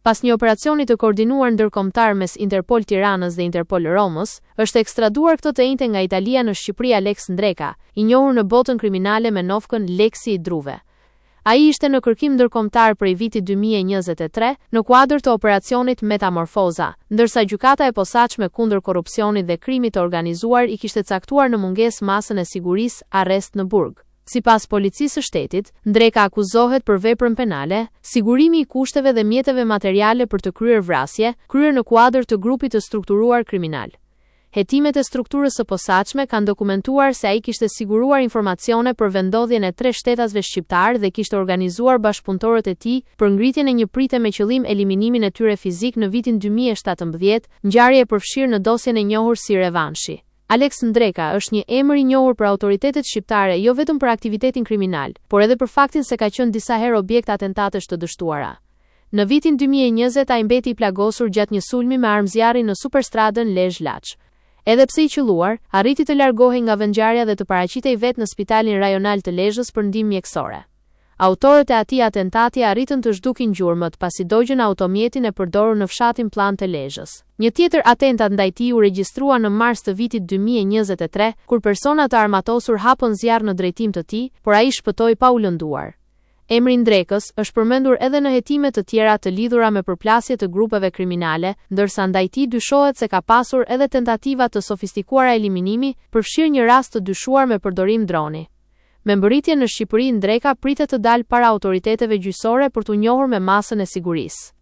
Pas një operacioni të koordinuar ndërkombëtar mes Interpol Tiranës dhe Interpol Romës, është ekstraduar këtë të njëjtë nga Italia në Shqipëri Alex Ndreka, i njohur në botën kriminale me novkën Leksi i Druve. Ai ishte në kërkim ndërkombëtar prej vitit 2023 në kuadër të operacionit Metamorfoza, ndërsa gjykata e posaçme kundër korrupsionit dhe krimit të organizuar i kishte caktuar në mungesë masën e sigurisë arrest në burg. Sipas policisë së shtetit, Ndreka akuzohet për veprën penale, sigurimi i kushteve dhe mjeteve materiale për të kryer vrasje, kryer në kuadër të grupit të strukturuar kriminal. Hetimet e strukturës së posaçme kanë dokumentuar se ai kishte siguruar informacione për vendodhjen e 3 shtetasve shqiptar dhe kishte organizuar bashkëpunëtorët e tij për ngritjen e një prite me qëllim eliminimin e tyre fizik në vitin 2017, ngjarje e përfshirë në dosjen e njohur si Revanshi. Alex Ndreka është një emër i njohur për autoritetet shqiptare jo vetëm për aktivitetin kriminal, por edhe për faktin se ka qenë disa herë objekt atentatesh të dështuara. Në vitin 2020 ai mbeti i plagosur gjatë një sulmi me armë zjarri në superstradën Lezhë-Laç. Edhe pse i qelluar, arriti të largohej nga vendngjarja dhe të paraqitej vetë në Spitalin Rajonal të Lezhës për ndihmë mjekësore. Autorët e atij atentati arritën të zhdukin gjurmët pasi dogjën automjetin e përdorur në fshatin Plan të Lezhës. Një tjetër atentat ndaj tij u regjistrua në mars të vitit 2023, kur persona të armatosur hapën zjarr në drejtim të tij, por ai shpëtoi pa u lënduar. Emri Ndrekës është përmendur edhe në hetime të tjera të lidhura me përplasje të grupeve kriminale, ndërsa ndaj tij dyshohet se ka pasur edhe tentativa të sofistikuara eliminimi, përfshirë një rast të dyshuar me përdorim droni. Me mbërritje në Shqipëri, Ndreka pritet të dalë para autoriteteve gjyqësore për t'u njohur me masën e sigurisë.